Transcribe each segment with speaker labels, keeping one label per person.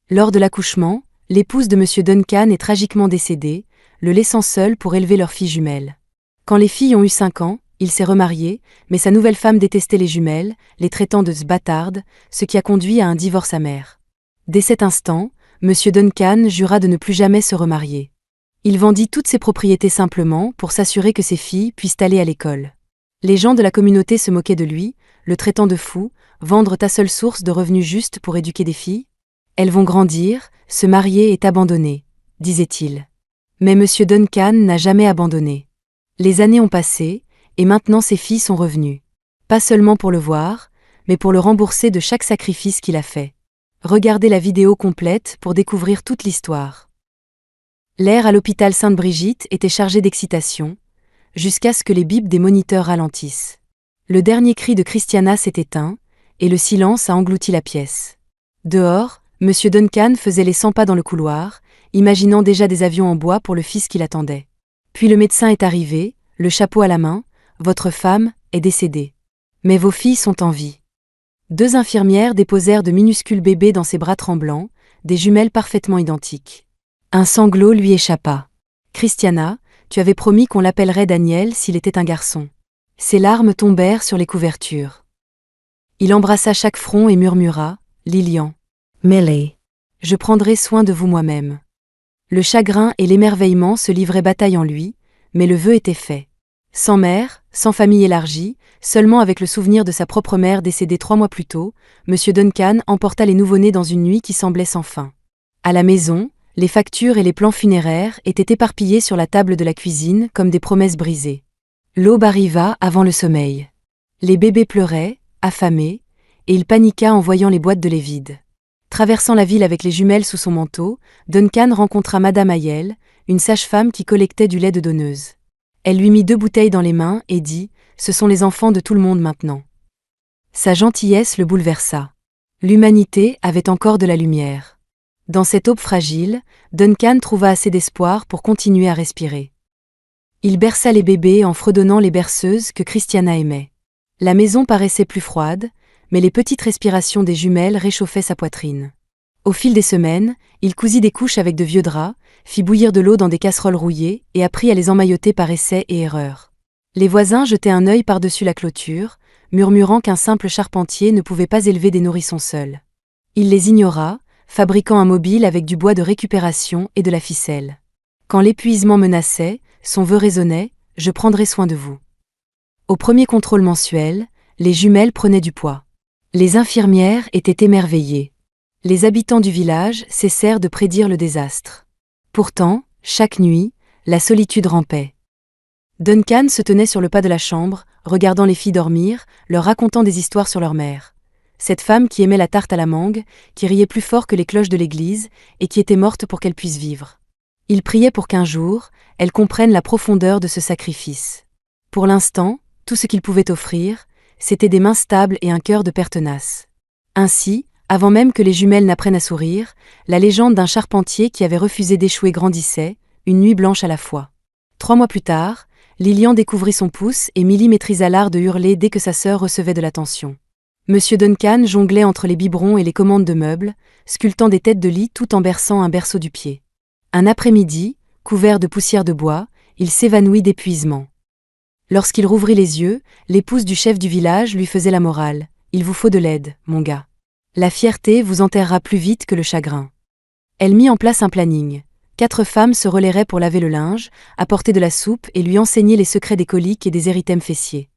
Speaker 1: Lors de l'accouchement, l'épouse de M. Duncan est tragiquement décédée, le laissant seul pour élever leurs filles jumelles. Quand les filles ont eu 5 ans, il s'est remarié, mais sa nouvelle femme détestait les jumelles, les traitant de bâtardes, ce qui a conduit à un divorce amer. Dès cet instant, M. Duncan jura de ne plus jamais se remarier. Il vendit toutes ses propriétés simplement pour s'assurer que ses filles puissent aller à l'école. Les gens de la communauté se moquaient de lui, le traitant de fou. Vendre ta seule source de revenus juste pour éduquer des filles? Elles vont grandir, se marier et t'abandonner, disait-il. Mais M. Duncan n'a jamais abandonné. Les années ont passé, et maintenant ses filles sont revenues. Pas seulement pour le voir, mais pour le rembourser de chaque sacrifice qu'il a fait. Regardez la vidéo complète pour découvrir toute l'histoire. L'air à l'hôpital Sainte-Brigitte était chargé d'excitation, jusqu'à ce que les bips des moniteurs ralentissent. Le dernier cri de Christiana s'est éteint, et le silence a englouti la pièce. Dehors, M. Duncan faisait les 100 pas dans le couloir, imaginant déjà des avions en bois pour le fils qui l'attendait. Puis le médecin est arrivé, le chapeau à la main. Votre femme est décédée. Mais vos filles sont en vie. 2 infirmières déposèrent de minuscules bébés dans ses bras tremblants, des jumelles parfaitement identiques. Un sanglot lui échappa. Christiana, tu avais promis qu'on l'appellerait Daniel s'il était un garçon. Ses larmes tombèrent sur les couvertures. Il embrassa chaque front et murmura, Lilian. Mêlée. Je prendrai soin de vous moi-même. Le chagrin et l'émerveillement se livraient bataille en lui, mais le vœu était fait. Sans mère, sans famille élargie, seulement avec le souvenir de sa propre mère décédée 3 mois plus tôt, M. Duncan emporta les nouveau-nés dans une nuit qui semblait sans fin. À la maison, les factures et les plans funéraires étaient éparpillés sur la table de la cuisine comme des promesses brisées. L'aube arriva avant le sommeil. Les bébés pleuraient, affamés, et il paniqua en voyant les boîtes de lait vides. Traversant la ville avec les jumelles sous son manteau, Duncan rencontra Madame Ayel, une sage-femme qui collectait du lait de donneuse. Elle lui mit 2 bouteilles dans les mains et dit « Ce sont les enfants de tout le monde maintenant ». Sa gentillesse le bouleversa. L'humanité avait encore de la lumière. Dans cette aube fragile, Duncan trouva assez d'espoir pour continuer à respirer. Il berça les bébés en fredonnant les berceuses que Christiana aimait. La maison paraissait plus froide, mais les petites respirations des jumelles réchauffaient sa poitrine. Au fil des semaines, il cousit des couches avec de vieux draps, fit bouillir de l'eau dans des casseroles rouillées et apprit à les emmailloter par essai et erreur. Les voisins jetaient un œil par-dessus la clôture, murmurant qu'un simple charpentier ne pouvait pas élever des nourrissons seuls. Il les ignora, fabriquant un mobile avec du bois de récupération et de la ficelle. Quand l'épuisement menaçait, son vœu résonnait « Je prendrai soin de vous ». Au premier contrôle mensuel, les jumelles prenaient du poids. Les infirmières étaient émerveillées. Les habitants du village cessèrent de prédire le désastre. Pourtant, chaque nuit, la solitude rampait. Duncan se tenait sur le pas de la chambre, regardant les filles dormir, leur racontant des histoires sur leur mère. Cette femme qui aimait la tarte à la mangue, qui riait plus fort que les cloches de l'église, et qui était morte pour qu'elle puisse vivre. Il priait pour qu'un jour, elle comprenne la profondeur de ce sacrifice. Pour l'instant, tout ce qu'il pouvait offrir, c'était des mains stables et un cœur de pertenace. Ainsi, avant même que les jumelles n'apprennent à sourire, la légende d'un charpentier qui avait refusé d'échouer grandissait, une nuit blanche à la fois. 3 mois plus tard, Lilian découvrit son pouce et Milly maîtrisa l'art de hurler dès que sa sœur recevait de l'attention. Monsieur Duncan jonglait entre les biberons et les commandes de meubles, sculptant des têtes de lit tout en berçant un berceau du pied. Un après-midi, couvert de poussière de bois, il s'évanouit d'épuisement. Lorsqu'il rouvrit les yeux, l'épouse du chef du village lui faisait la morale. « Il vous faut de l'aide, mon gars. La fierté vous enterrera plus vite que le chagrin. » Elle mit en place un planning. 4 femmes se relaieraient pour laver le linge, apporter de la soupe et lui enseigner les secrets des coliques et des érythèmes fessiers.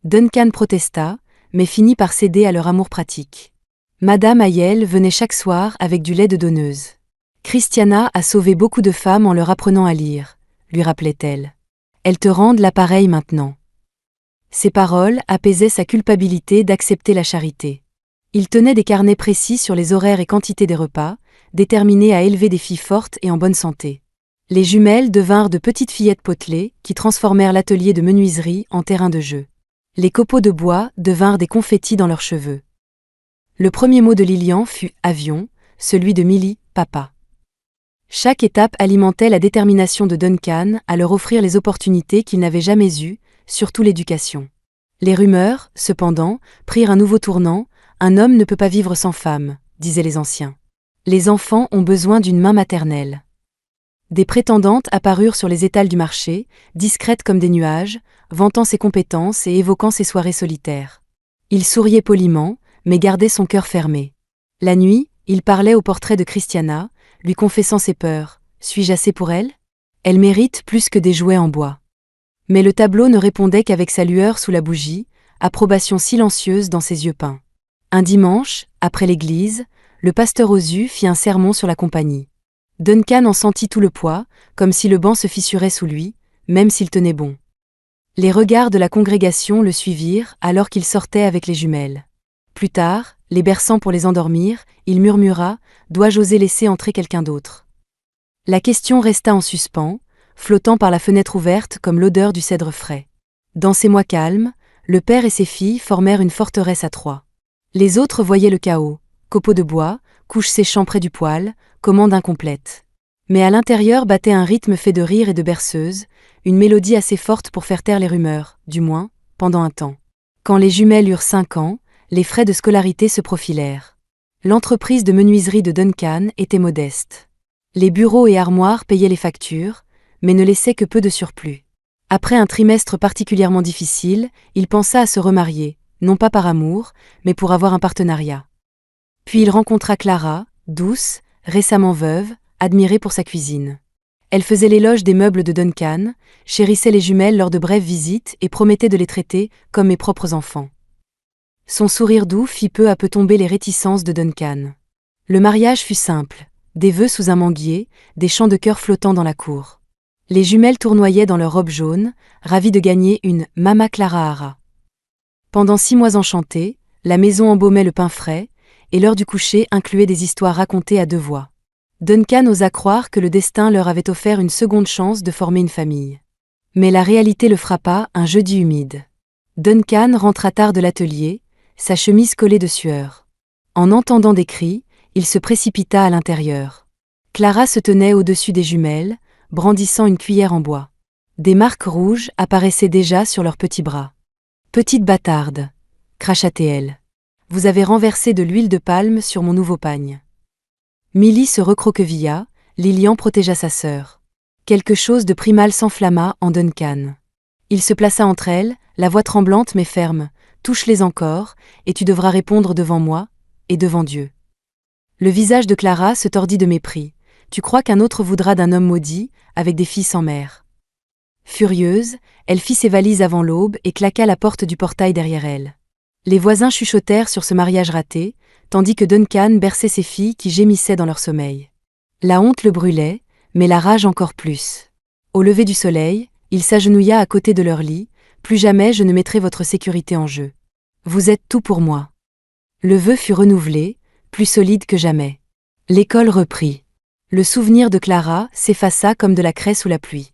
Speaker 1: Duncan protesta, mais finit par céder à leur amour pratique. Madame Ayel venait chaque soir avec du lait de donneuse. « Christiana a sauvé beaucoup de femmes en leur apprenant à lire », lui rappelait-elle. « Elles te rendent l'appareil maintenant. » Ces paroles apaisaient sa culpabilité d'accepter la charité. Il tenait des carnets précis sur les horaires et quantités des repas, déterminé à élever des filles fortes et en bonne santé. Les jumelles devinrent de petites fillettes potelées qui transformèrent l'atelier de menuiserie en terrain de jeu. Les copeaux de bois devinrent des confettis dans leurs cheveux. Le premier mot de Lilian fut « avion », celui de Milly « papa ». Chaque étape alimentait la détermination de Duncan à leur offrir les opportunités qu'ils n'avaient jamais eues, surtout l'éducation. Les rumeurs, cependant, prirent un nouveau tournant. « Un homme ne peut pas vivre sans femme », disaient les anciens. Les enfants ont besoin d'une main maternelle. Des prétendantes apparurent sur les étals du marché, discrètes comme des nuages, vantant ses compétences et évoquant ses soirées solitaires. Il souriait poliment, mais gardait son cœur fermé. La nuit, il parlait au portrait de Christiana, lui confessant ses peurs. Suis-je assez pour elle? Elle mérite plus que des jouets en bois. Mais le tableau ne répondait qu'avec sa lueur sous la bougie, approbation silencieuse dans ses yeux peints. Un dimanche, après l'église, le pasteur Ozu fit un sermon sur la compagnie. Duncan en sentit tout le poids, comme si le banc se fissurait sous lui, même s'il tenait bon. Les regards de la congrégation le suivirent alors qu'il sortait avec les jumelles. Plus tard, les berçant pour les endormir, il murmura « Dois-je oser laisser entrer quelqu'un d'autre ?» La question resta en suspens, flottant par la fenêtre ouverte comme l'odeur du cèdre frais. Dans ces mois calmes, le père et ses filles formèrent une forteresse à trois. Les autres voyaient le chaos, copeaux de bois, couches séchant près du poêle, commande incomplète. Mais à l'intérieur battait un rythme fait de rires et de berceuses, une mélodie assez forte pour faire taire les rumeurs, du moins, pendant un temps. Quand les jumelles eurent 5 ans, les frais de scolarité se profilèrent. L'entreprise de menuiserie de Duncan était modeste. Les bureaux et armoires payaient les factures, mais ne laissaient que peu de surplus. Après un trimestre particulièrement difficile, il pensa à se remarier, non pas par amour, mais pour avoir un partenariat. Puis il rencontra Clara, douce, récemment veuve, admirée pour sa cuisine. Elle faisait l'éloge des meubles de Duncan, chérissait les jumelles lors de brèves visites et promettait de les traiter comme mes propres enfants. Son sourire doux fit peu à peu tomber les réticences de Duncan. Le mariage fut simple, des vœux sous un manguier, des chants de cœur flottant dans la cour. Les jumelles tournoyaient dans leur robe jaune, ravies de gagner une « Mama Clara Hara ». Pendant 6 mois enchantés, la maison embaumait le pain frais, et l'heure du coucher incluait des histoires racontées à 2 voix. Duncan osa croire que le destin leur avait offert une seconde chance de former une famille. Mais la réalité le frappa un jeudi humide. Duncan rentra tard de l'atelier, sa chemise collée de sueur. En entendant des cris, il se précipita à l'intérieur. Clara se tenait au-dessus des jumelles, brandissant une cuillère en bois. Des marques rouges apparaissaient déjà sur leurs petits bras. « Petite bâtarde !» cracha-t-elle. « Vous avez renversé de l'huile de palme sur mon nouveau pagne. » Milly se recroquevilla, Lilian protégea sa sœur. Quelque chose de primal s'enflamma en Duncan. Il se plaça entre elles, la voix tremblante mais ferme. « Touche-les encore, et tu devras répondre devant moi, et devant Dieu. » Le visage de Clara se tordit de mépris. « Tu crois qu'un autre voudra d'un homme maudit, avec des filles sans mère ?» Furieuse, elle fit ses valises avant l'aube et claqua la porte du portail derrière elle. Les voisins chuchotèrent sur ce mariage raté, tandis que Duncan berçait ses filles qui gémissaient dans leur sommeil. La honte le brûlait, mais la rage encore plus. Au lever du soleil, il s'agenouilla à côté de leur lit. « Plus jamais je ne mettrai votre sécurité en jeu. Vous êtes tout pour moi. » Le vœu fut renouvelé, plus solide que jamais. L'école reprit. Le souvenir de Clara s'effaça comme de la craie sous la pluie.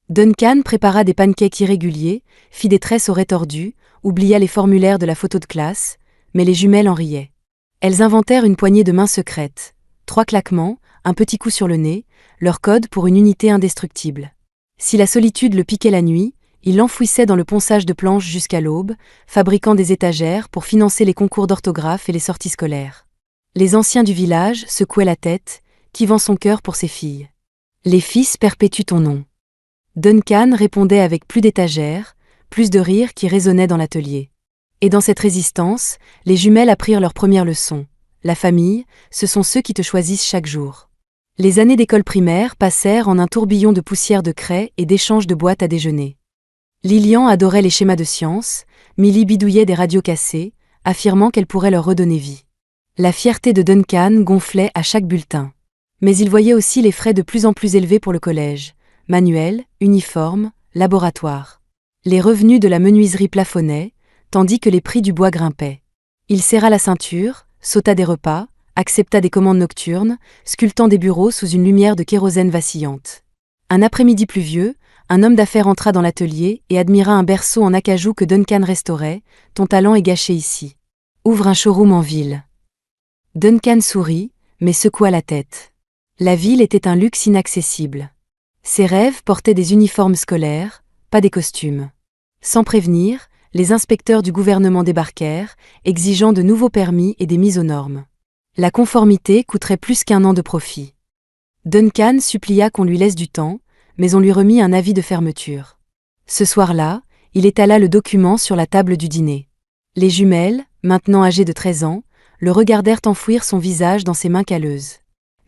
Speaker 1: Duncan prépara des pancakes irréguliers, fit des tresses au tordues, oublia les formulaires de la photo de classe, mais les jumelles en riaient. Elles inventèrent une poignée de main secrète. 3 claquements, un petit coup sur le nez, leur code pour une unité indestructible. Si la solitude le piquait la nuit, il l'enfouissait dans le ponçage de planches jusqu'à l'aube, fabriquant des étagères pour financer les concours d'orthographe et les sorties scolaires. Les anciens du village secouaient la tête, qui vend son cœur pour ses filles. Les fils perpétuent ton nom. Duncan répondait avec plus d'étagères, plus de rires qui résonnaient dans l'atelier. Et dans cette résistance, les jumelles apprirent leur première leçon. La famille, ce sont ceux qui te choisissent chaque jour. Les années d'école primaire passèrent en un tourbillon de poussière de craie et d'échanges de boîtes à déjeuner. Lilian adorait les schémas de science, Milly bidouillait des radios cassées, affirmant qu'elle pourrait leur redonner vie. La fierté de Duncan gonflait à chaque bulletin. Mais il voyait aussi les frais de plus en plus élevés pour le collège. Manuel, uniforme, laboratoire. Les revenus de la menuiserie plafonnaient, tandis que les prix du bois grimpaient. Il serra la ceinture, sauta des repas, accepta des commandes nocturnes, sculptant des bureaux sous une lumière de kérosène vacillante. Un après-midi pluvieux, un homme d'affaires entra dans l'atelier et admira un berceau en acajou que Duncan restaurait. « Ton talent est gâché ici. Ouvre un showroom en ville. » Duncan sourit, mais secoua la tête. La ville était un luxe inaccessible. Ses rêves portaient des uniformes scolaires, pas des costumes. Sans prévenir, les inspecteurs du gouvernement débarquèrent, exigeant de nouveaux permis et des mises aux normes. La conformité coûterait plus qu'1 an de profit. Duncan supplia qu'on lui laisse du temps, mais on lui remit un avis de fermeture. Ce soir-là, il étala le document sur la table du dîner. Les jumelles, maintenant âgées de 13 ans, le regardèrent enfouir son visage dans ses mains calleuses.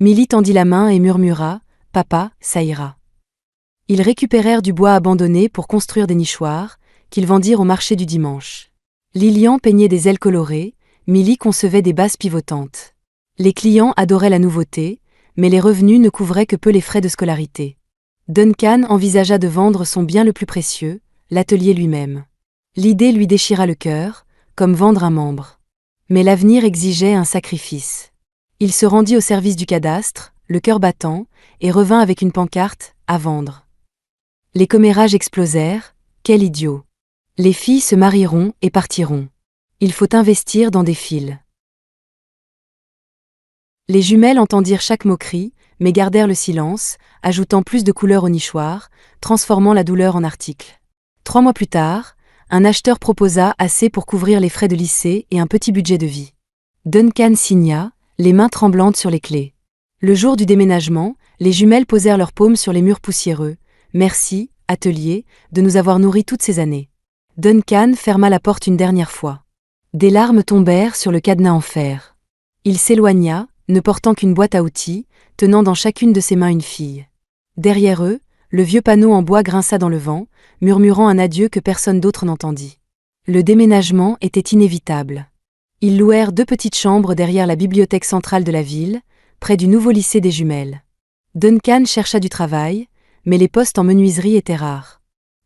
Speaker 1: Milly tendit la main et murmura « Papa, ça ira ». Ils récupérèrent du bois abandonné pour construire des nichoirs, qu'ils vendirent au marché du dimanche. Lilian peignait des ailes colorées, Milly concevait des bases pivotantes. Les clients adoraient la nouveauté, mais les revenus ne couvraient que peu les frais de scolarité. Duncan envisagea de vendre son bien le plus précieux, l'atelier lui-même. L'idée lui déchira le cœur, comme vendre un membre. Mais l'avenir exigeait un sacrifice. Il se rendit au service du cadastre, le cœur battant, et revint avec une pancarte « à vendre ». Les commérages explosèrent, quel idiot. Les filles se marieront et partiront. Il faut investir dans des fils. Les jumelles entendirent chaque moquerie, mais gardèrent le silence, ajoutant plus de couleur au nichoir, transformant la douleur en article. 3 mois plus tard, un acheteur proposa assez pour couvrir les frais de lycée et un petit budget de vie. Duncan signa, les mains tremblantes sur les clés. Le jour du déménagement, les jumelles posèrent leurs paumes sur les murs poussiéreux. « Merci, atelier, de nous avoir nourris toutes ces années. » Duncan ferma la porte une dernière fois. Des larmes tombèrent sur le cadenas en fer. Il s'éloigna, ne portant qu'une boîte à outils, tenant dans chacune de ses mains une fille. Derrière eux, le vieux panneau en bois grinça dans le vent, murmurant un adieu que personne d'autre n'entendit. Le déménagement était inévitable. Ils louèrent 2 petites chambres derrière la bibliothèque centrale de la ville, près du nouveau lycée des jumelles. Duncan chercha du travail, mais les postes en menuiserie étaient rares.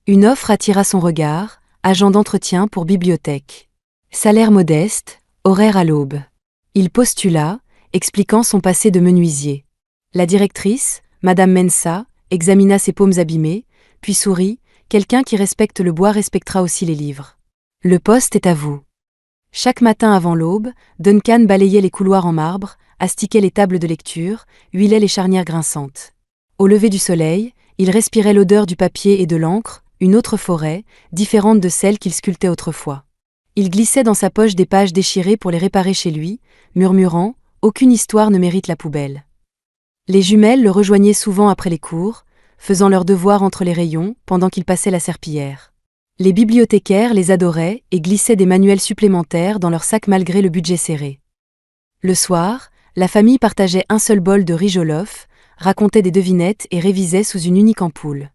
Speaker 1: Une offre attira son regard, agent d'entretien pour bibliothèque. Salaire modeste, horaire à l'aube. Il postula, expliquant son passé de menuisier. La directrice, Madame Mensa, examina ses paumes abîmées, puis sourit, quelqu'un qui respecte le bois respectera aussi les livres. Le poste est à vous. Chaque matin avant l'aube, Duncan balayait les couloirs en marbre, astiquait les tables de lecture, huilait les charnières grinçantes. Au lever du soleil, il respirait l'odeur du papier et de l'encre, une autre forêt, différente de celle qu'il sculptait autrefois. Il glissait dans sa poche des pages déchirées pour les réparer chez lui, murmurant « Aucune histoire ne mérite la poubelle ». Les jumelles le rejoignaient souvent après les cours, faisant leurs devoirs entre les rayons pendant qu'il passait la serpillière. Les bibliothécaires les adoraient et glissaient des manuels supplémentaires dans leur sac malgré le budget serré. Le soir, la famille partageait un seul bol de riz jollof, racontait des devinettes et révisait sous une unique ampoule.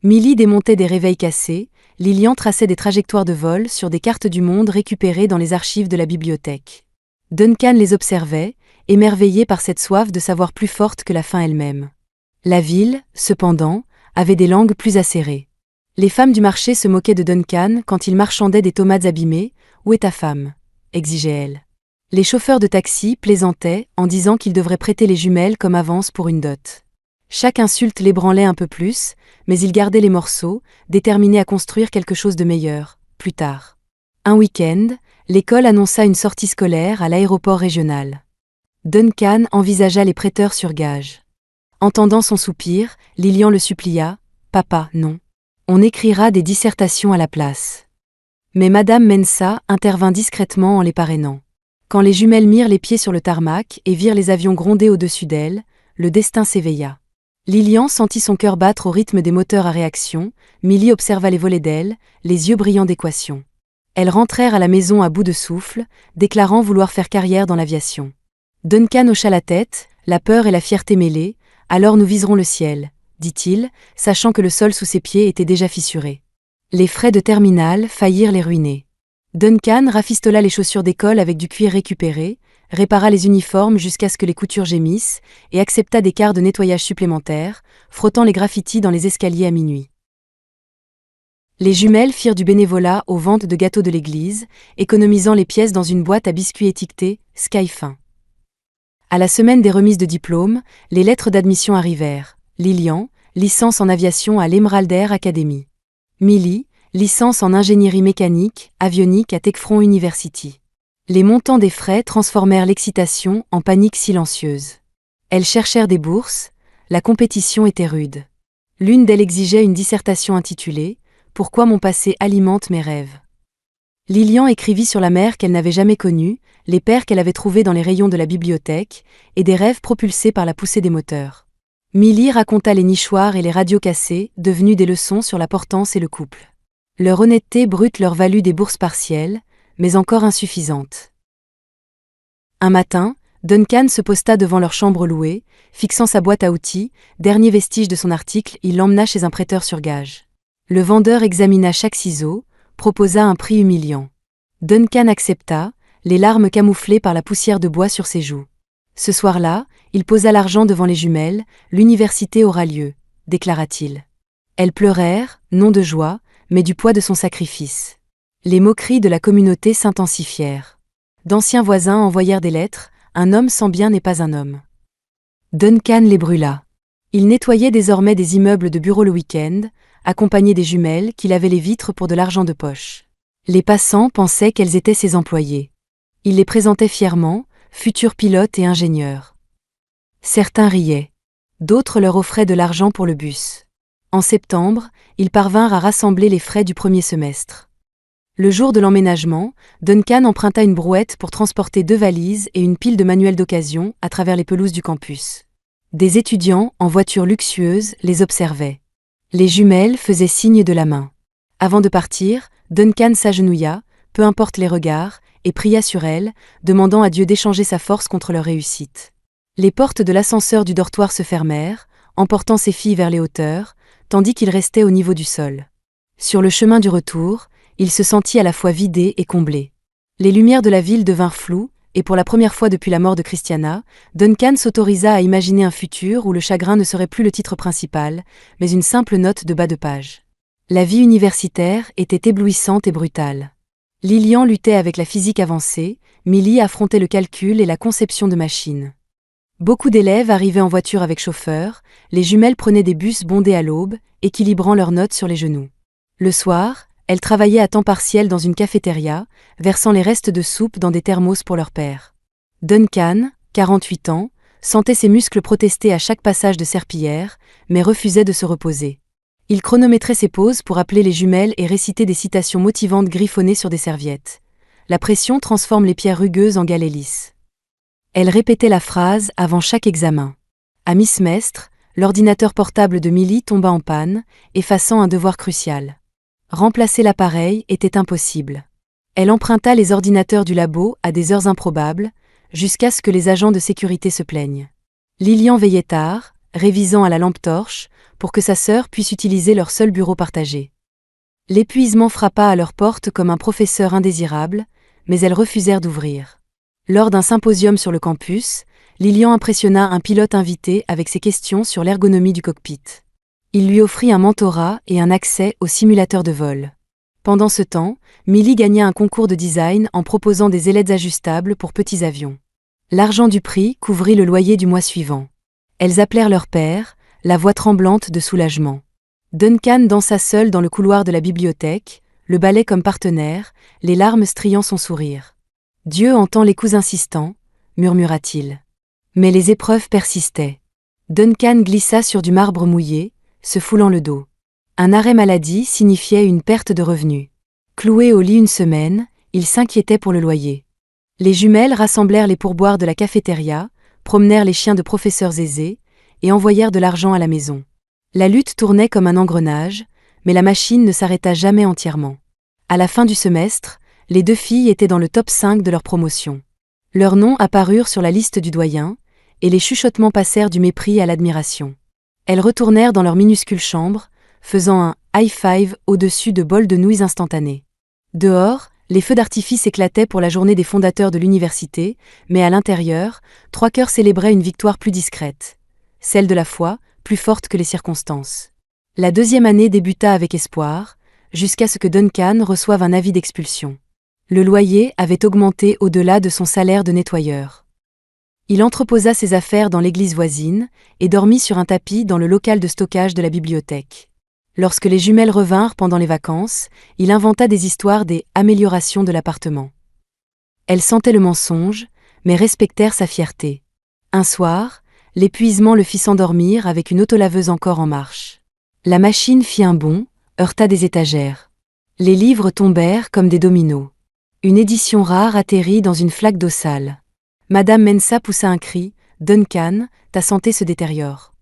Speaker 1: Milly démontait des réveils cassés, Lilian traçait des trajectoires de vol sur des cartes du monde récupérées dans les archives de la bibliothèque. Duncan les observait, émerveillé par cette soif de savoir plus forte que la faim elle-même. La ville, cependant, avait des langues plus acérées. Les femmes du marché se moquaient de Duncan quand il marchandait des tomates abîmées. « Où est ta femme ?» exigeait-elle. Les chauffeurs de taxi plaisantaient en disant qu'ils devraient prêter les jumelles comme avance pour une dot. Chaque insulte l'ébranlait un peu plus, mais il gardait les morceaux, déterminé à construire quelque chose de meilleur, plus tard. Un week-end, l'école annonça une sortie scolaire à l'aéroport régional. Duncan envisagea les prêteurs sur gage. Entendant son soupir, Lilian le supplia « Papa, non. On écrira des dissertations à la place. » Mais Madame Mensa intervint discrètement en les parrainant. Quand les jumelles mirent les pieds sur le tarmac et virent les avions gronder au-dessus d'elles, le destin s'éveilla. Lilian sentit son cœur battre au rythme des moteurs à réaction, Milly observa les volets d'ailes, les yeux brillants d'équation. Elles rentrèrent à la maison à bout de souffle, déclarant vouloir faire carrière dans l'aviation. Duncan hocha la tête, la peur et la fierté mêlées. « Alors nous viserons le ciel », dit-il, sachant que le sol sous ses pieds était déjà fissuré. Les frais de terminale faillirent les ruiner. Duncan rafistola les chaussures d'école avec du cuir récupéré, répara les uniformes jusqu'à ce que les coutures gémissent, et accepta des quarts de nettoyage supplémentaires, frottant les graffitis dans les escaliers à minuit. Les jumelles firent du bénévolat aux ventes de gâteaux de l'église, économisant les pièces dans une boîte à biscuits étiquetée « Sky fin ». À la semaine des remises de diplômes, les lettres d'admission arrivèrent. Lilian, licence en aviation à l'Emerald Air Academy. Milly, licence en ingénierie mécanique, avionique à Techfront University. Les montants des frais transformèrent l'excitation en panique silencieuse. Elles cherchèrent des bourses, la compétition était rude. L'une d'elles exigeait une dissertation intitulée « Pourquoi mon passé alimente mes rêves ?» Lilian écrivit sur la mère qu'elle n'avait jamais connue, les pères qu'elle avait trouvés dans les rayons de la bibliothèque, et des rêves propulsés par la poussée des moteurs. Milly raconta les nichoirs et les radios cassés, devenus des leçons sur la portance et le couple. Leur honnêteté brute leur valut des bourses partielles, mais encore insuffisantes. Un matin, Duncan se posta devant leur chambre louée, fixant sa boîte à outils, dernier vestige de son article, il l'emmena chez un prêteur sur gage. Le vendeur examina chaque ciseau, proposa un prix humiliant. Duncan accepta, les larmes camouflées par la poussière de bois sur ses joues. Ce soir-là, il posa l'argent devant les jumelles, l'université aura lieu, déclara-t-il. Elles pleurèrent, non de joie, mais du poids de son sacrifice. Les moqueries de la communauté s'intensifièrent. D'anciens voisins envoyèrent des lettres, un homme sans bien n'est pas un homme. Duncan les brûla. Il nettoyait désormais des immeubles de bureaux le week-end, accompagné des jumelles qui lavaient les vitres pour de l'argent de poche. Les passants pensaient qu'elles étaient ses employées. Il les présentait fièrement, futurs pilotes et ingénieurs. Certains riaient. D'autres leur offraient de l'argent pour le bus. En septembre, ils parvinrent à rassembler les frais du premier semestre. Le jour de l'emménagement, Duncan emprunta une brouette pour transporter 2 valises et une pile de manuels d'occasion à travers les pelouses du campus. Des étudiants, en voitures luxueuses, les observaient. Les jumelles faisaient signe de la main. Avant de partir, Duncan s'agenouilla, peu importe les regards, et pria sur elles, demandant à Dieu d'échanger sa force contre leur réussite. Les portes de l'ascenseur du dortoir se fermèrent, emportant ses filles vers les hauteurs, tandis qu'il restait au niveau du sol. Sur le chemin du retour, il se sentit à la fois vidé et comblé. Les lumières de la ville devinrent floues, et pour la première fois depuis la mort de Christiana, Duncan s'autorisa à imaginer un futur où le chagrin ne serait plus le titre principal, mais une simple note de bas de page. La vie universitaire était éblouissante et brutale. Lilian luttait avec la physique avancée, Milly affrontait le calcul et la conception de machines. Beaucoup d'élèves arrivaient en voiture avec chauffeur, les jumelles prenaient des bus bondés à l'aube, équilibrant leurs notes sur les genoux. Le soir, elles travaillaient à temps partiel dans une cafétéria, versant les restes de soupe dans des thermos pour leur père. Duncan, 48 ans, sentait ses muscles protester à chaque passage de serpillière, mais refusait de se reposer. Il chronométrait ses pauses pour appeler les jumelles et réciter des citations motivantes griffonnées sur des serviettes. La pression transforme les pierres rugueuses en galets lisses. Elle répétait la phrase avant chaque examen. À mi-semestre, l'ordinateur portable de Milly tomba en panne, effaçant un devoir crucial. Remplacer l'appareil était impossible. Elle emprunta les ordinateurs du labo à des heures improbables, jusqu'à ce que les agents de sécurité se plaignent. Lilian veillait tard, révisant à la lampe torche, pour que sa sœur puisse utiliser leur seul bureau partagé. L'épuisement frappa à leur porte comme un professeur indésirable, mais elles refusèrent d'ouvrir. Lors d'un symposium sur le campus, Lilian impressionna un pilote invité avec ses questions sur l'ergonomie du cockpit. Il lui offrit un mentorat et un accès au simulateur de vol. Pendant ce temps, Milly gagna un concours de design en proposant des ailettes ajustables pour petits avions. L'argent du prix couvrit le loyer du mois suivant. Elles appelèrent leur père, la voix tremblante de soulagement. Duncan dansa seul dans le couloir de la bibliothèque, le balai comme partenaire, les larmes striant son sourire. « Dieu entend les coups insistants », murmura-t-il. Mais les épreuves persistaient. Duncan glissa sur du marbre mouillé, se foulant le dos. Un arrêt maladie signifiait une perte de revenus. Cloué au lit une semaine, il s'inquiétait pour le loyer. Les jumelles rassemblèrent les pourboires de la cafétéria, promenèrent les chiens de professeurs aisés, et envoyèrent de l'argent à la maison. La lutte tournait comme un engrenage, mais la machine ne s'arrêta jamais entièrement. À la fin du semestre, les 2 filles étaient dans le top 5 de leur promotion. Leurs noms apparurent sur la liste du doyen, et les chuchotements passèrent du mépris à l'admiration. Elles retournèrent dans leur minuscule chambre, faisant un « high five » au-dessus de bols de nouilles instantanées. Dehors, les feux d'artifice éclataient pour la journée des fondateurs de l'université, mais à l'intérieur, 3 cœurs célébraient une victoire plus discrète. Celle de la foi, plus forte que les circonstances. La 2e année débuta avec espoir, jusqu'à ce que Duncan reçoive un avis d'expulsion. Le loyer avait augmenté au-delà de son salaire de nettoyeur. Il entreposa ses affaires dans l'église voisine et dormit sur un tapis dans le local de stockage de la bibliothèque. Lorsque les jumelles revinrent pendant les vacances, il inventa des histoires des « améliorations de l'appartement ». Elles sentaient le mensonge, mais respectèrent sa fierté. Un soir, l'épuisement le fit s'endormir avec une autolaveuse encore en marche. La machine fit un bond, heurta des étagères. Les livres tombèrent comme des dominos. Une édition rare atterrit dans une flaque d'eau sale. Madame Mensah poussa un cri. « Duncan, ta santé se détériore. »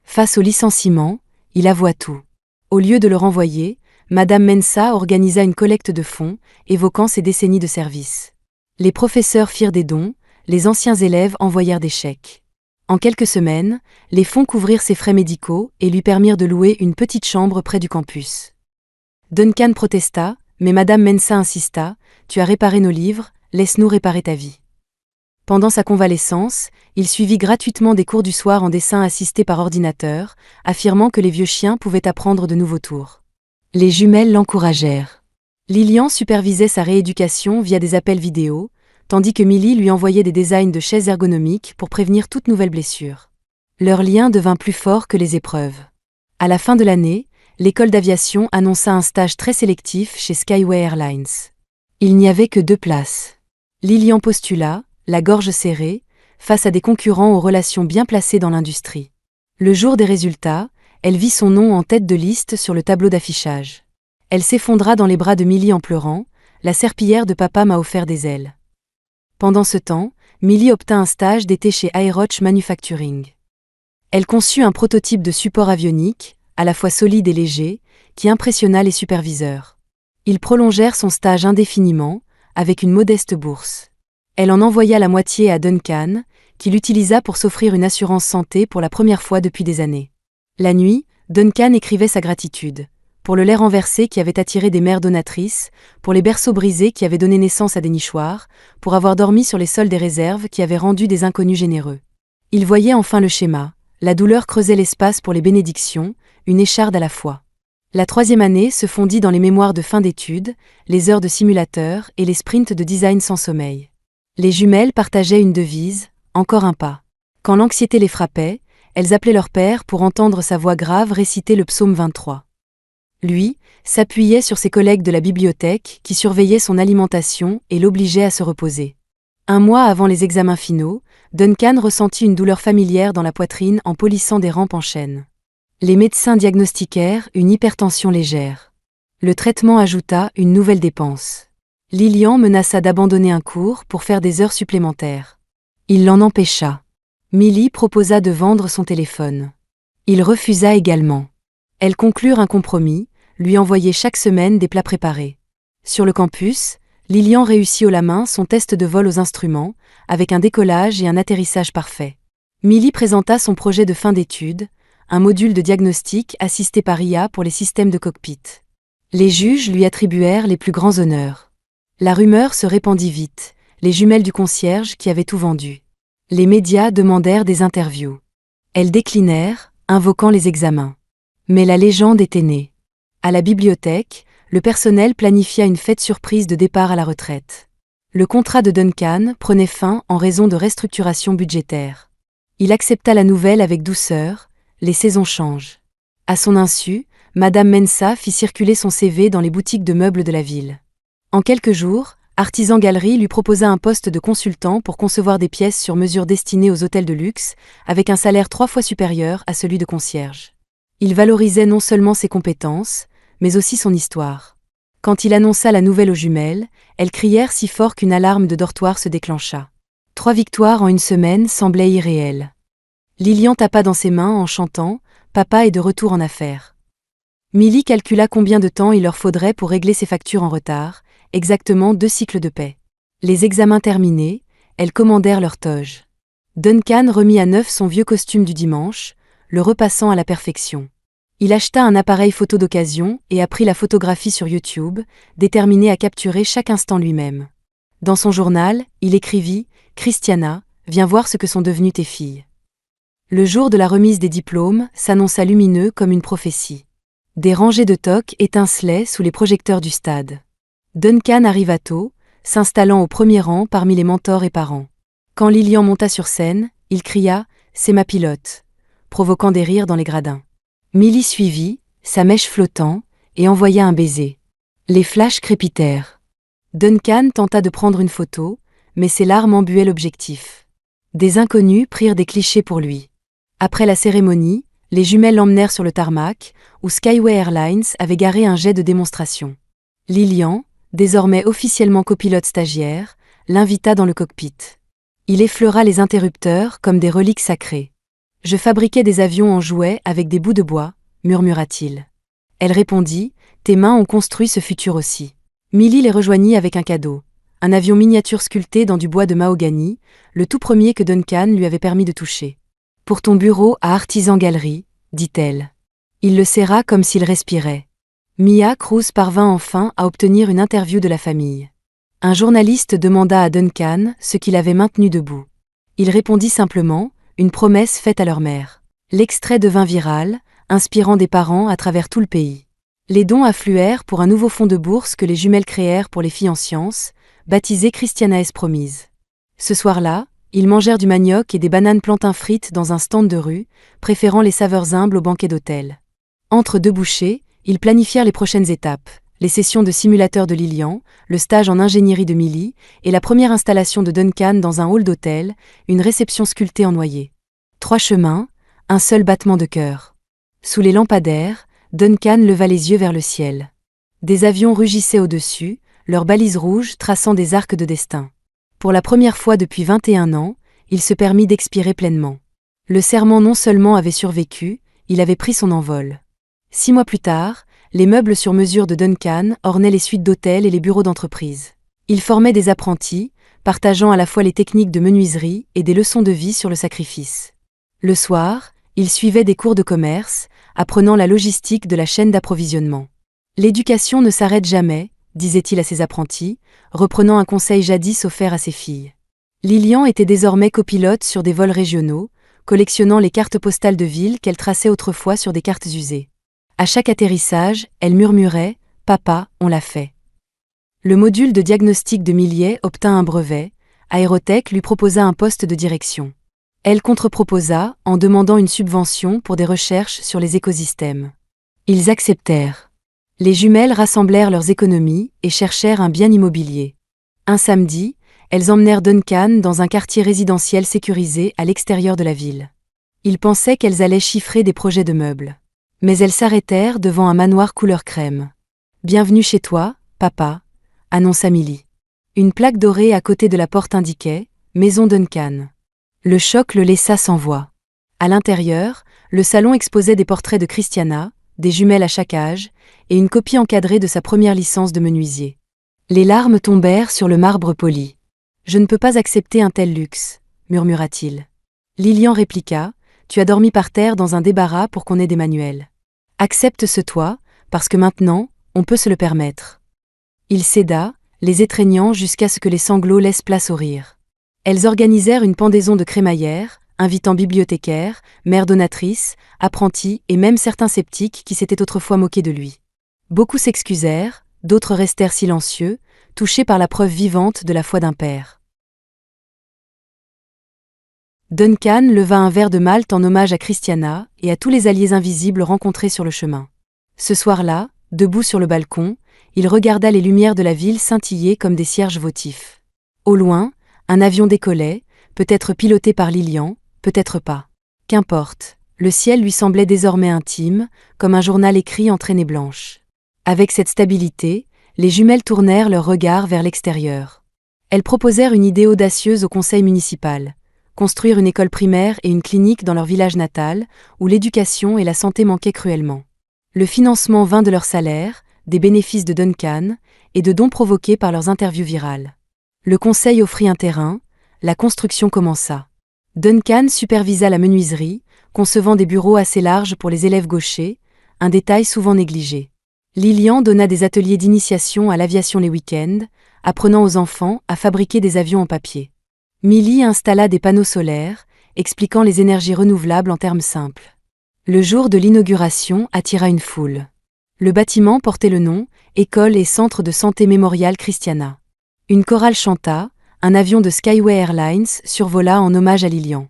Speaker 1: Face au licenciement, il avoua tout. Au lieu de le renvoyer, Madame Mensah organisa une collecte de fonds, évoquant ses décennies de service. Les professeurs firent des dons, les anciens élèves envoyèrent des chèques. En quelques semaines, les fonds couvrirent ses frais médicaux et lui permirent de louer une petite chambre près du campus. Duncan protesta, mais Madame Mensah insista. « Tu as réparé nos livres, laisse-nous réparer ta vie. » Pendant sa convalescence, il suivit gratuitement des cours du soir en dessin assistés par ordinateur, affirmant que les vieux chiens pouvaient apprendre de nouveaux tours. Les jumelles l'encouragèrent. Lilian supervisait sa rééducation via des appels vidéo, tandis que Millie lui envoyait des designs de chaises ergonomiques pour prévenir toute nouvelle blessure. Leur lien devint plus fort que les épreuves. À la fin de l'année, l'école d'aviation annonça un stage très sélectif chez Skyway Airlines. Il n'y avait que 2 places. Lilian postula, la gorge serrée, face à des concurrents aux relations bien placées dans l'industrie. Le jour des résultats, elle vit son nom en tête de liste sur le tableau d'affichage. Elle s'effondra dans les bras de Millie en pleurant. « La serpillière de papa m'a offert des ailes. » Pendant ce temps, Millie obtint un stage d'été chez Aeroch Manufacturing. Elle conçut un prototype de support avionique, à la fois solide et léger, qui impressionna les superviseurs. Ils prolongèrent son stage indéfiniment, avec une modeste bourse. Elle en envoya la moitié à Duncan, qui l'utilisa pour s'offrir une assurance santé pour la première fois depuis des années. La nuit, Duncan écrivait sa gratitude. Pour le lait renversé qui avait attiré des mères donatrices, pour les berceaux brisés qui avaient donné naissance à des nichoirs, pour avoir dormi sur les sols des réserves qui avaient rendu des inconnus généreux. Il voyait enfin le schéma. La douleur creusait l'espace pour les bénédictions, une écharde à la fois. La 3e année se fondit dans les mémoires de fin d'études, les heures de simulateur et les sprints de design sans sommeil. Les jumelles partageaient une devise, encore un pas. Quand l'anxiété les frappait, elles appelaient leur père pour entendre sa voix grave réciter le psaume 23. Lui, s'appuyait sur ses collègues de la bibliothèque qui surveillaient son alimentation et l'obligeaient à se reposer. Un mois avant les examens finaux, Duncan ressentit une douleur familière dans la poitrine en polissant des rampes en chêne. Les médecins diagnostiquèrent une hypertension légère. Le traitement ajouta une nouvelle dépense. Lilian menaça d'abandonner un cours pour faire des heures supplémentaires. Il l'en empêcha. Millie proposa de vendre son téléphone. Il refusa également. Elles conclurent un compromis, lui envoyer chaque semaine des plats préparés. Sur le campus, Lilian réussit haut la main son test de vol aux instruments, avec un décollage et un atterrissage parfait. Millie présenta son projet de fin d'études, un module de diagnostic assisté par IA pour les systèmes de cockpit. Les juges lui attribuèrent les plus grands honneurs. La rumeur se répandit vite, les jumelles du concierge qui avaient tout vendu. Les médias demandèrent des interviews. Elles déclinèrent, invoquant les examens. Mais la légende était née. À la bibliothèque, le personnel planifia une fête surprise de départ à la retraite. Le contrat de Duncan prenait fin en raison de restructurations budgétaires. Il accepta la nouvelle avec douceur. Les saisons changent. À son insu, Madame Mensah fit circuler son CV dans les boutiques de meubles de la ville. En quelques jours, Artisan Galerie lui proposa un poste de consultant pour concevoir des pièces sur mesure destinées aux hôtels de luxe, avec un salaire 3 fois supérieur à celui de concierge. Il valorisait non seulement ses compétences, mais aussi son histoire. Quand il annonça la nouvelle aux jumelles, elles crièrent si fort qu'une alarme de dortoir se déclencha. 3 victoires en une semaine semblaient irréelles. Lilian tapa dans ses mains en chantant « Papa est de retour en affaires ». Millie calcula combien de temps il leur faudrait pour régler ses factures en retard, exactement 2 cycles de paie. Les examens terminés, elles commandèrent leur toge. Duncan remit à neuf son vieux costume du dimanche, le repassant à la perfection. Il acheta un appareil photo d'occasion et apprit la photographie sur YouTube, déterminé à capturer chaque instant lui-même. Dans son journal, il écrivit « Christiana, viens voir ce que sont devenues tes filles ». Le jour de la remise des diplômes s'annonça lumineux comme une prophétie. Des rangées de toques étincelaient sous les projecteurs du stade. Duncan arriva tôt, s'installant au premier rang parmi les mentors et parents. Quand Lilian monta sur scène, il cria « C'est ma pilote », provoquant des rires dans les gradins. Millie suivit, sa mèche flottant, et envoya un baiser. Les flashs crépitèrent. Duncan tenta de prendre une photo, mais ses larmes embuaient l'objectif. Des inconnus prirent des clichés pour lui. Après la cérémonie, les jumelles l'emmenèrent sur le tarmac, où Skyway Airlines avait garé un jet de démonstration. Lilian, désormais officiellement copilote stagiaire, l'invita dans le cockpit. Il effleura les interrupteurs comme des reliques sacrées. « Je fabriquais des avions en jouets avec des bouts de bois », murmura-t-il. Elle répondit, « Tes mains ont construit ce futur aussi. » Millie les rejoignit avec un cadeau. Un avion miniature sculpté dans du bois de mahogany, le tout premier que Duncan lui avait permis de toucher. « Pour ton bureau à Artisan Galerie », dit-elle. Il le serra comme s'il respirait. Mia Cruz parvint enfin à obtenir une interview de la famille. Un journaliste demanda à Duncan ce qu'il avait maintenu debout. Il répondit simplement, une promesse faite à leur mère. L'extrait devint viral, inspirant des parents à travers tout le pays. Les dons affluèrent pour un nouveau fonds de bourse que les jumelles créèrent pour les filles en sciences, baptisé Christianae Promise. Ce soir-là, ils mangèrent du manioc et des bananes plantains frites dans un stand de rue, préférant les saveurs humbles au banquet d'hôtel. Entre deux bouchées, ils planifièrent les prochaines étapes, les sessions de simulateur de Lilian, le stage en ingénierie de Millie, et la première installation de Duncan dans un hall d'hôtel, une réception sculptée en noyer. 3 chemins, un seul battement de cœur. Sous les lampadaires, Duncan leva les yeux vers le ciel. Des avions rugissaient au-dessus, leurs balises rouges traçant des arcs de destin. Pour la première fois depuis 21 ans, il se permit d'expirer pleinement. Le serment non seulement avait survécu, il avait pris son envol. 6 mois plus tard, les meubles sur mesure de Duncan ornaient les suites d'hôtels et les bureaux d'entreprise. Ils formaient des apprentis, partageant à la fois les techniques de menuiserie et des leçons de vie sur le sacrifice. Le soir, ils suivaient des cours de commerce, apprenant la logistique de la chaîne d'approvisionnement. L'éducation ne s'arrête jamais, disait-il à ses apprentis, reprenant un conseil jadis offert à ses filles. Lilian était désormais copilote sur des vols régionaux, collectionnant les cartes postales de ville qu'elle traçait autrefois sur des cartes usées. À chaque atterrissage, elle murmurait « Papa, on l'a fait ». Le module de diagnostic de Millet obtint un brevet, Aérotech lui proposa un poste de direction. Elle contre-proposa en demandant une subvention pour des recherches sur les écosystèmes. Ils acceptèrent. Les jumelles rassemblèrent leurs économies et cherchèrent un bien immobilier. Un samedi, elles emmenèrent Duncan dans un quartier résidentiel sécurisé à l'extérieur de la ville. Ils pensaient qu'elles allaient chiffrer des projets de meubles. Mais elles s'arrêtèrent devant un manoir couleur crème. « Bienvenue chez toi, papa », annonça Millie. Une plaque dorée à côté de la porte indiquait « Maison Duncan ». Le choc le laissa sans voix. À l'intérieur, le salon exposait des portraits de Christiana, des jumelles à chaque âge, et une copie encadrée de sa première licence de menuisier. Les larmes tombèrent sur le marbre poli. « Je ne peux pas accepter un tel luxe », murmura-t-il. Lilian répliqua, « Tu as dormi par terre dans un débarras pour qu'on ait des manuels. Accepte ce toit, parce que maintenant, on peut se le permettre. » Il céda, les étreignant jusqu'à ce que les sanglots laissent place au rire. Elles organisèrent une pendaison de crémaillère, invitant bibliothécaires, mères donatrices, apprentis et même certains sceptiques qui s'étaient autrefois moqués de lui. Beaucoup s'excusèrent, d'autres restèrent silencieux, touchés par la preuve vivante de la foi d'un père. Duncan leva un verre de Malte en hommage à Christiana et à tous les alliés invisibles rencontrés sur le chemin. Ce soir-là, debout sur le balcon, il regarda les lumières de la ville scintiller comme des cierges votifs. Au loin, un avion décollait, peut-être piloté par Lilian, peut-être pas. Qu'importe, le ciel lui semblait désormais intime, comme un journal écrit en traînée blanche. Avec cette stabilité, les jumelles tournèrent leur regard vers l'extérieur. Elles proposèrent une idée audacieuse au conseil municipal. Construire une école primaire et une clinique dans leur village natal, où l'éducation et la santé manquaient cruellement. Le financement vint de leur salaire, des bénéfices de Duncan, et de dons provoqués par leurs interviews virales. Le conseil offrit un terrain, la construction commença. Duncan supervisa la menuiserie, concevant des bureaux assez larges pour les élèves gauchers, un détail souvent négligé. Lilian donna des ateliers d'initiation à l'aviation les week-ends, apprenant aux enfants à fabriquer des avions en papier. Millie installa des panneaux solaires, expliquant les énergies renouvelables en termes simples. Le jour de l'inauguration attira une foule. Le bâtiment portait le nom « École et Centre de Santé Mémorial Christiana ». Une chorale chanta, un avion de Skyway Airlines survola en hommage à Lilian.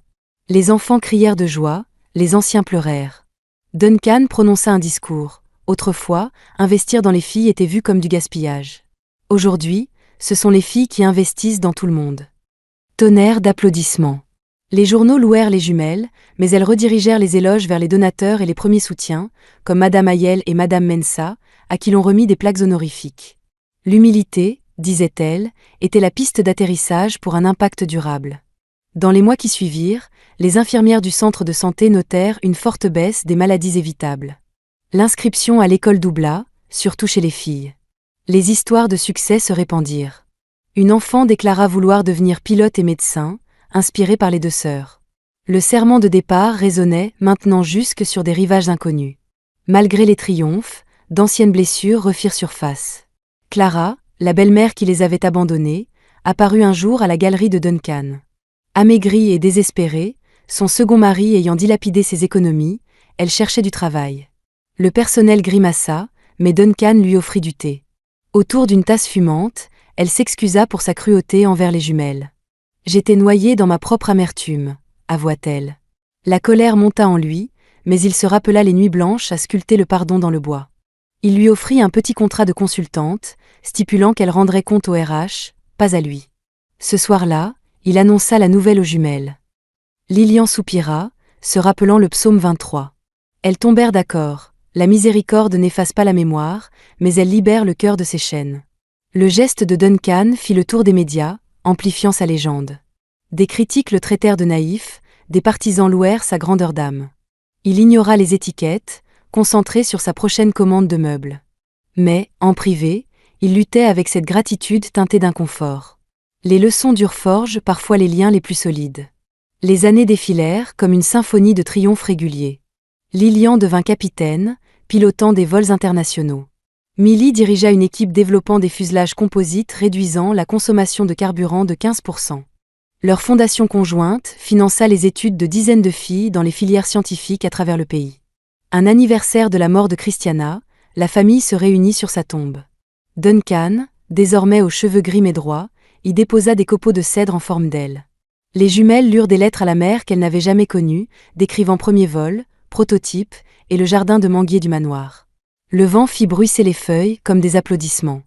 Speaker 1: Les enfants crièrent de joie, les anciens pleurèrent. Duncan prononça un discours. Autrefois, investir dans les filles était vu comme du gaspillage. Aujourd'hui, ce sont les filles qui investissent dans tout le monde. Tonnerre d'applaudissements. Les journaux louèrent les jumelles, mais elles redirigèrent les éloges vers les donateurs et les premiers soutiens, comme Madame Ayel et Madame Mensa, à qui l'on remit des plaques honorifiques. L'humilité, disait-elle, était la piste d'atterrissage pour un impact durable. Dans les mois qui suivirent, les infirmières du centre de santé notèrent une forte baisse des maladies évitables. L'inscription à l'école doubla, surtout chez les filles. Les histoires de succès se répandirent. Une enfant déclara vouloir devenir pilote et médecin, inspirée par les deux sœurs. Le serment de départ résonnait maintenant jusque sur des rivages inconnus. Malgré les triomphes, d'anciennes blessures refirent surface. Clara, la belle-mère qui les avait abandonnées, apparut un jour à la galerie de Duncan. Amaigrie et désespérée, son second mari ayant dilapidé ses économies, elle cherchait du travail. Le personnel grimaça, mais Duncan lui offrit du thé. Autour d'une tasse fumante, elle s'excusa pour sa cruauté envers les jumelles. « J'étais noyée dans ma propre amertume », avoua-t-elle. La colère monta en lui, mais il se rappela les nuits blanches à sculpter le pardon dans le bois. Il lui offrit un petit contrat de consultante, stipulant qu'elle rendrait compte au RH, pas à lui. Ce soir-là, il annonça la nouvelle aux jumelles. Lilian soupira, se rappelant le psaume 23. Elles tombèrent d'accord, la miséricorde n'efface pas la mémoire, mais elle libère le cœur de ses chaînes. Le geste de Duncan fit le tour des médias, amplifiant sa légende. Des critiques le traitèrent de naïf, des partisans louèrent sa grandeur d'âme. Il ignora les étiquettes, concentré sur sa prochaine commande de meubles. Mais, en privé, il luttait avec cette gratitude teintée d'inconfort. Les leçons dures forgent parfois les liens les plus solides. Les années défilèrent comme une symphonie de triomphes réguliers. Lilian devint capitaine, pilotant des vols internationaux. Millie dirigea une équipe développant des fuselages composites réduisant la consommation de carburant de 15%. Leur fondation conjointe finança les études de dizaines de filles dans les filières scientifiques à travers le pays. Un anniversaire de la mort de Christiana, la famille se réunit sur sa tombe. Duncan, désormais aux cheveux gris mais droits, y déposa des copeaux de cèdre en forme d'aile. Les jumelles lurent des lettres à la mère qu'elles n'avaient jamais connue, décrivant premier vol, prototype, et le jardin de manguier du manoir. Le vent fit bruisser les feuilles comme des applaudissements.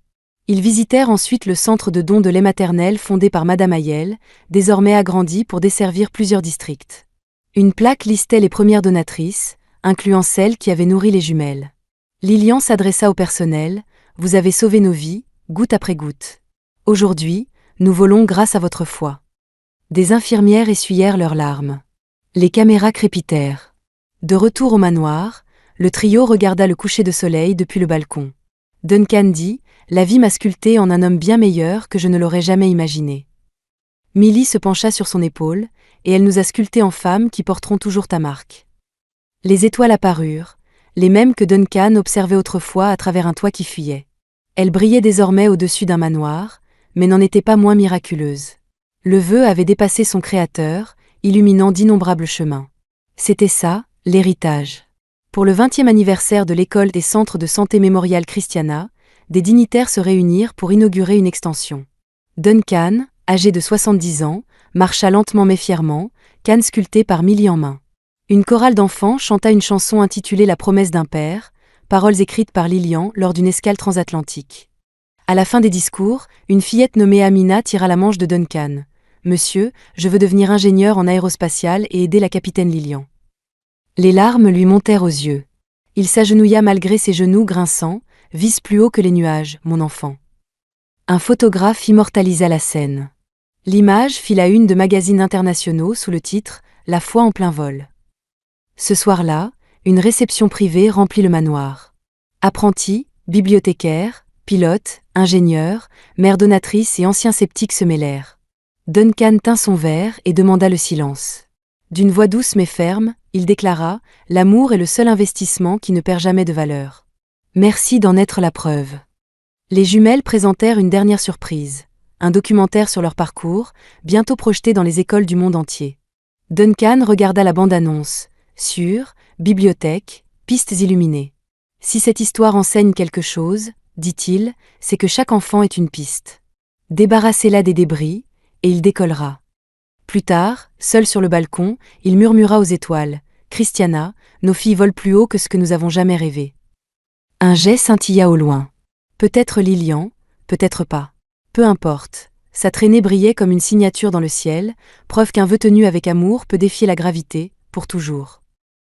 Speaker 1: Ils visitèrent ensuite le centre de dons de lait maternel fondé par Madame Ayel, désormais agrandi pour desservir plusieurs districts. Une plaque listait les premières donatrices, incluant celles qui avaient nourri les jumelles. Lilian s'adressa au personnel, « Vous avez sauvé nos vies, goutte après goutte. Aujourd'hui, nous volons grâce à votre foi. » Des infirmières essuyèrent leurs larmes. Les caméras crépitèrent. De retour au manoir, le trio regarda le coucher de soleil depuis le balcon. Duncan dit, « La vie m'a sculpté en un homme bien meilleur que je ne l'aurais jamais imaginé. » Millie se pencha sur son épaule, et elle nous a sculptés en femmes qui porteront toujours ta marque. Les étoiles apparurent, les mêmes que Duncan observait autrefois à travers un toit qui fuyait. Elles brillaient désormais au-dessus d'un manoir, mais n'en étaient pas moins miraculeuses. Le vœu avait dépassé son créateur, illuminant d'innombrables chemins. C'était ça, l'héritage. Pour le 20e anniversaire de l'école des centres de santé Mémorial Christiana, des dignitaires se réunirent pour inaugurer une extension. Duncan, âgé de 70 ans, marcha lentement mais fièrement, canne sculptée par Millie en main. Une chorale d'enfants chanta une chanson intitulée La promesse d'un père, paroles écrites par Lilian lors d'une escale transatlantique. À la fin des discours, une fillette nommée Amina tira la manche de Duncan. « Monsieur, je veux devenir ingénieur en aérospatial et aider la capitaine Lilian. » Les larmes lui montèrent aux yeux. Il s'agenouilla malgré ses genoux grinçants, « Vise plus haut que les nuages, mon enfant. » Un photographe immortalisa la scène. L'image fit la une de magazines internationaux sous le titre « La foi en plein vol ». Ce soir-là, une réception privée remplit le manoir. Apprentis, bibliothécaires, pilotes, ingénieurs, mères donatrices et anciens sceptiques se mêlèrent. Duncan tint son verre et demanda le silence. D'une voix douce mais ferme, il déclara « L'amour est le seul investissement qui ne perd jamais de valeur. Merci d'en être la preuve. » Les jumelles présentèrent une dernière surprise, un documentaire sur leur parcours, bientôt projeté dans les écoles du monde entier. Duncan regarda la bande-annonce. Sur, bibliothèque, pistes illuminées. Si cette histoire enseigne quelque chose, dit-il, c'est que chaque enfant est une piste. Débarrassez-la des débris, et il décollera. Plus tard, seul sur le balcon, il murmura aux étoiles, « Christiana, nos filles volent plus haut que ce que nous avons jamais rêvé. » Un jet scintilla au loin. Peut-être Lilian, peut-être pas. Peu importe. Sa traînée brillait comme une signature dans le ciel, preuve qu'un vœu tenu avec amour peut défier la gravité, pour toujours.